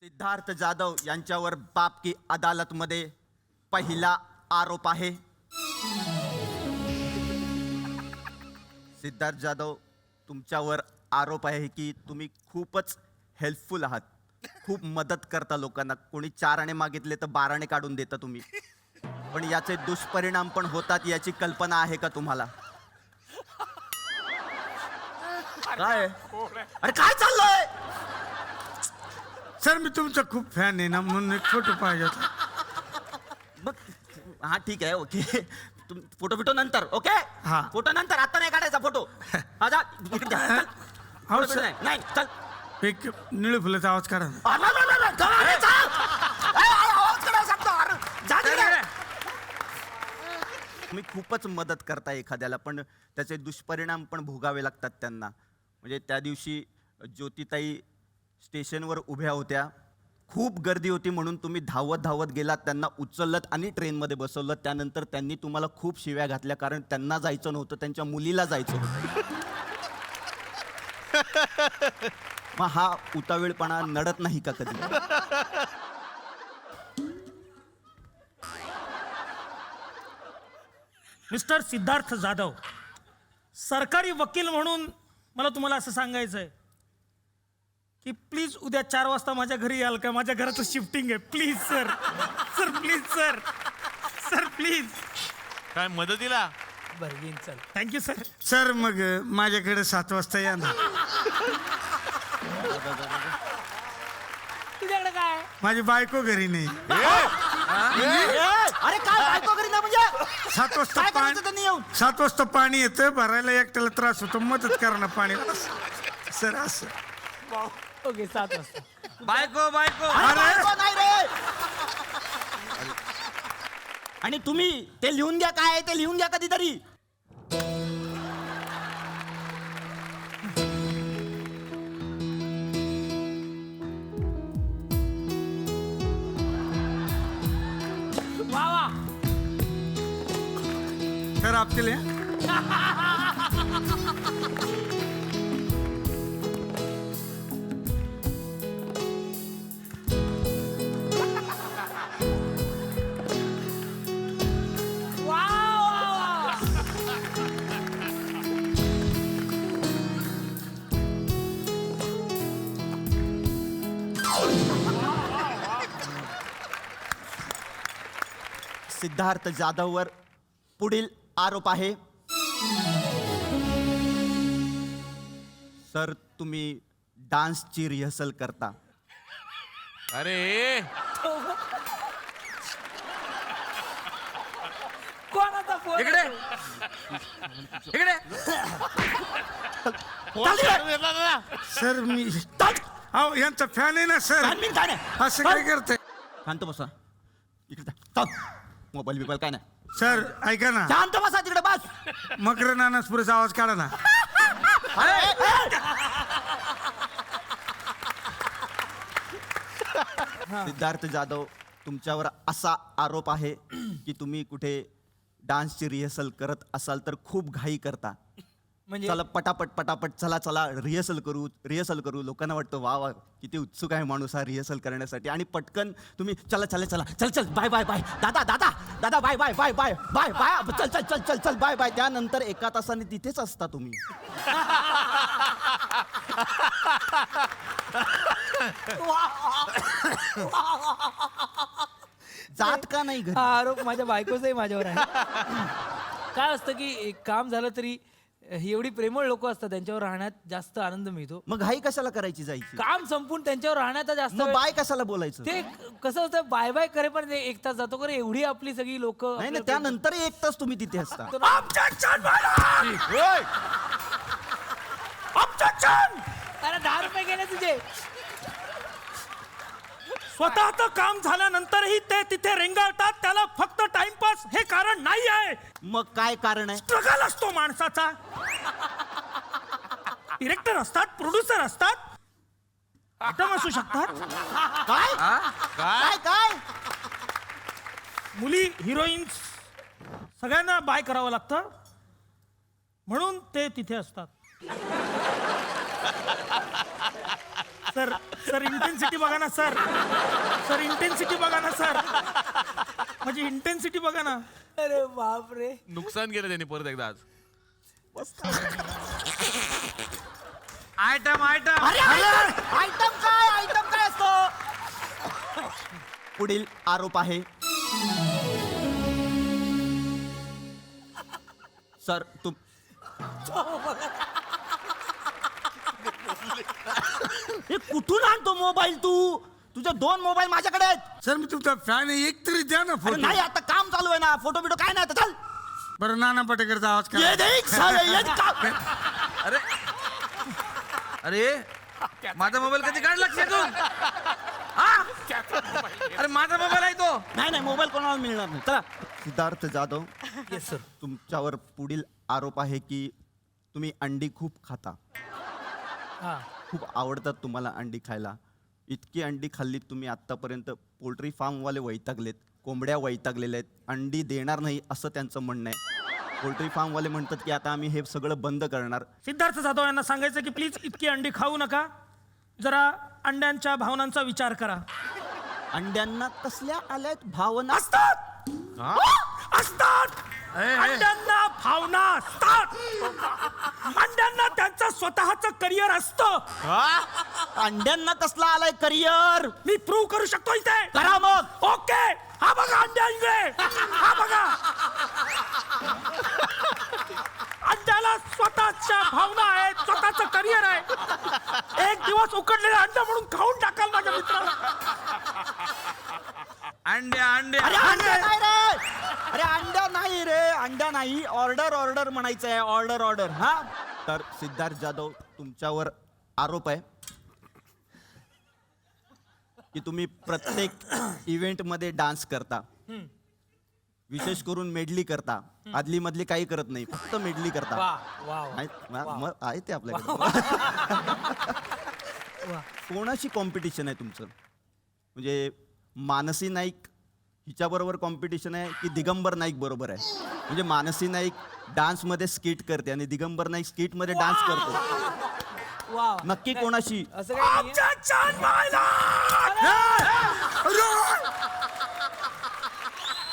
सिद्धार्थ जाधव यांच्यावर बाप की अदालतमध्ये पहिला आरोप आहे. सिद्धार्थ जाधव, तुमच्यावर आरोप आहे की तुम्ही खूपच हेल्पफुल आहात, खूप मदत करता लोकांना. कोणी 4 आणे मागितले तर 12 आणे काढून देता तुम्ही, पण याचे दुष्परिणाम पण होतात याची कल्पना आहे का तुम्हाला? काय अरे काय चाललंय? सर मी तुमचा खूप फॅन आहे ना, म्हणून एक फोटो पाहिजे होता. मग हा ठीक आहे, ओके. फोटो बिटो नंतर, ओके. हा. फोटो नंतर, आता नाही काढायचा फोटो. हा जा, इकडे जा, चल. हो फोटो सर. नाही, नाही, चल. एक निळू फुलाचा आवाज काढा ना. अरे, चल. आवाज काढायला सांगतो, अरे, जा तिकडे. तुम्ही खूपच मदत करता एखाद्याला, पण त्याचे दुष्परिणाम पण भोगावे लागतात त्यांना. म्हणजे त्या दिवशी ज्योतिताई स्टेशनवर उभ्या होत्या, खूप गर्दी होती म्हणून तुम्ही धावत धावत गेलात, त्यांना उचललत आणि ट्रेनमध्ये बसवलं. त्यानंतर त्यांनी तुम्हाला खूप शिव्या घातल्या, कारण त्यांना जायचं नव्हतं, त्यांच्या मुलीला जायचं होतं. मग हा उतावीळपणा नडत नाही का कधी? मिस्टर सिद्धार्थ जाधव, सरकारी वकील म्हणून मला तुम्हाला असं सांगायचं आहे की प्लीज उद्या 4 वाजता माझ्या घरी याल का? माझ्या घराचं शिफ्टिंग आहे. Please sir, sir please sir, sir please. काय मदतीला? बरं येईन, चल. Thank you sir. सर मग माझ्याकडे 7 वाजता या ना. तुझ्याकडे काय? माझी बायको घरी नाही. अरे काय बायको घरी ना म्हणजे 7 वाजता काय पाणी करायचं त्यांनी येऊन? 7 वाजता पाणी येतं, भरायला एकट्याला त्रास होतो, मदत करा ना पाणी. सर असं ओके, 7 वाजता. बायको बायको अरे बायको नाही रे. आणि तुम्ही ते लिहून घ्या, काय आहे ते लिहून घ्या कधीतरी. वा वा. सर आपके लिए वा वा. सिद्धार्थ जाधववर पुढील आरोप आहे. सर, तुम्ही डान्सची रिहर्सल करता. अरे कोणाचा फोन? इकडे इकडे सर मी अहो यांचा फॅन आहे ना सर. असं काय करते शांत बसा, इकडे चल. मोबाईल बिबाईल काय नाही. सर ऐका ना, शांत बसा तिकडे बस. मकर नानासपुराचा आवाज काढा ना. सिद्धार्थ जाधव, तुमच्यावर असा आरोप आहे की तुम्ही कुठे डान्सची रिहर्सल करत असाल तर खूप घाई करता. म्हणजे चला पटापट पटापट, चला चला रिहर्सल करू. लोकांना वाटतं वा वा किती उत्सुक आहे माणूस हा रिहर्सल करण्यासाठी. आणि पटकन तुम्ही चला चला चला चल चल बाय बाय बाय दादा दादा दादा bye bye bye bye bye bye चल चल चल चल चल बाय बाय. त्यानंतर 1 तासाने तिथेच असता तुम्ही. जात का नाही घरी? हा आरोप माझ्या बायकोचाही माझ्यावर आहे. काय असतं की एक काम झालं तरी ही एवढी प्रेमळ लोक असतात, त्यांच्यावर राहण्यात जास्त आनंद मिळतो. मग घाई कशाला करायची जायची? काम संपून त्यांच्यावर राहण्याचा जास्त मग वेळ- बाय कशाला बोलायचं? ते कसं होतं, बाय बाय करे पण 1 तास जातो कारण एवढी आपली सगळी लोक. नाही ना, त्यानंतर 1 तास तुम्ही तिथे असता. अरे 10 रुपये गेले तुझे. स्वतःचं काम झाल्यानंतरही ते तिथे रेंगाळतात, त्याला फक्त टाइमपास हे कारण नाही आहे. मग काय कारण आहे? स्ट्रगल असतो माणसाचा. डिरेक्टर असतात, प्रोड्युसर असतात, आयटम असू शकतात, काय काय काय मुली हिरोईन्स सगळ्यांना बाय करावं लागतं, म्हणून ते तिथे असतात. सर सर इंटेन्सिटी बघा ना सर. सर इंटेन्सिटी बघा ना सर. म्हणजे इंटेन्सिटी बघा ना. अरे बापरे. नुकसान केलं त्यांनी परत एकदा आज. आयटम आयटम आयटम काय असतो? पुढील आरोप आहे सर हे कुठून आणतो मोबाईल तू? तुझे 2 मोबाईल माझ्याकडे आहेत. सर मी तुमचा फॅन आहे, एक तरी द्या ना अरे फोटो. नाही आता काम चालू आहे ना, फोटो बिटो काय नाही आता चल. बरं नाना पाटेकरचा आवाज ये काय? देख साले, ये का- अरे अरे माझा मोबाईल कधी काढला लक्षातून? अरे माझा मोबाईल आहे तो. नाही मोबाईल कोणाला मिळणार नाही. चला. Siddharth Jadhav yes sir. तुमच्यावर पुढील आरोप आहे की तुम्ही अंडी खूप खाता. हा. खूप आवडतात तुम्हाला अंडी खायला. इतकी अंडी खाल्लीत तुम्ही आत्तापर्यंत पोल्ट्री फार्मवाले वैतागलेत, कोंबड्या वैतागलेल्या आहेत, अंडी देणार नाही असं त्यांचं म्हणणं आहे. पोल्ट्री फार्मवाले म्हणतात की आता आम्ही हे सगळं बंद करणार. सिद्धार्थ जाधव यांना सांगायचं की प्लीज इतकी अंडी खाऊ नका. जरा अंड्यांच्या भावनांचा विचार करा. अंड्यांना कसल्या आल्यात भावना? असतात अंड्यांना भावना असतात. अंड्यांना त्यांचं स्वतःचं करिअर असतं. अंड्यांना कसला आलाय करिअर? मी प्रूव्ह करू शकतो इथे. करा मग. ओके. हा बघा अंड्या इकडे. हा बघा. अंड्याला स्वतःच्या भावना आहेत, स्वतःचं करिअर आहे. एक दिवस उकडलेलं अंड म्हणून खाऊन टाकाल माझ्या मित्राला. अंड्या अंड्या अरे अंड्या नाही रे. अरे अंड्या नाही रे, अंड्या नाही. ऑर्डर म्हणायचं आहे. ऑर्डर हा. तर सिद्धार्थ जाधव तुमच्यावर आरोप आहे की तुम्ही प्रत्येक इव्हेंटमध्ये डान्स करता. विशेष करून मेडली करता. आदली मधली काही करत नाही, फक्त मेडली करता. वा वा मग आहे ते आपल्याकडे. कोणाशी कॉम्पिटिशन आहे तुमचं? म्हणजे मानसी नाईक हिच्याबरोबर कॉम्पिटिशन आहे की दिगंबर नाईक बरोबर आहे? म्हणजे मानसी नाईक डान्समध्ये स्किट करते आणि दिगंबर नाईक स्किटमध्ये डान्स करतो. वा. नक्की कोणाशी? असं काही नाहीये. आमच्या छान व्हायला.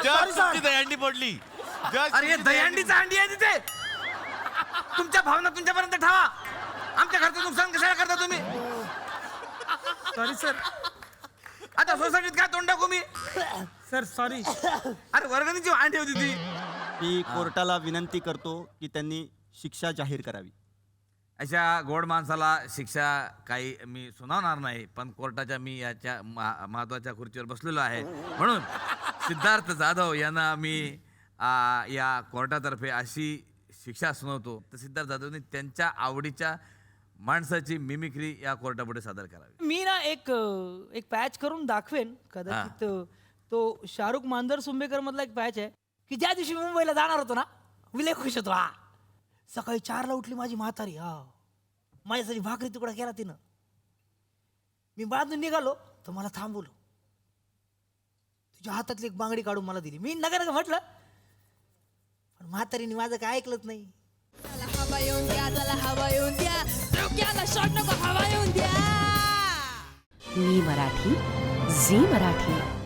जस्ट तुमची दहीहंडी पडली. Just अरे तुमची दहीहंडीचा अंडी आहे तिथे. तुमच्या भावना तुमच्यापर्यंत ठेवा. आमच्या घरचं नुकसान कशाला करता तुम्ही? Sorry sir. आता सोसायटीत काय तोंड टाकू मी? Sir sorry. अरे वर्गणीची अंडी होती ती. मी कोर्टाला विनंती करतो की त्यांनी शिक्षा जाहीर करावी. अशा गोड माणसाला शिक्षा काही मी सुनावणार नाही, पण कोर्टाच्या मी याच्या महत्वाच्या खुर्चीवर बसलेलो आहे, म्हणून सिद्धार्थ जाधव यांना मी या कोर्टातर्फे अशी शिक्षा सुनावतो. तर सिद्धार्थ जाधवने त्यांच्या आवडीच्या माणसाची मिमिक्री या कोर्टापुढे सादर करावी. मी ना एक पॅच करून दाखवेन कदाचित. तो शाहरुख मांजर सुंबेकर मधला एक पॅच आहे की ज्या दिवशी मुंबईला जाणार होतो ना, विले खुश होतो. हा सकाळी 4ला उठली माझी म्हातारी. हा माझ्यासाठी भाकरी तुकडा केला तिनं. मी बाजून निघालो तर मला थांबवलं. तुझ्या हातातली एक बांगडी काढून मला दिली. मी नका म्हटलं, पण म्हातारीने माझं काय ऐकलंच नाही. हवा येऊन द्या, त्याला हवा येऊन द्या, डोक्याला शॉट नको, हवा येऊन द्या. मी मराठी, झी मराठी.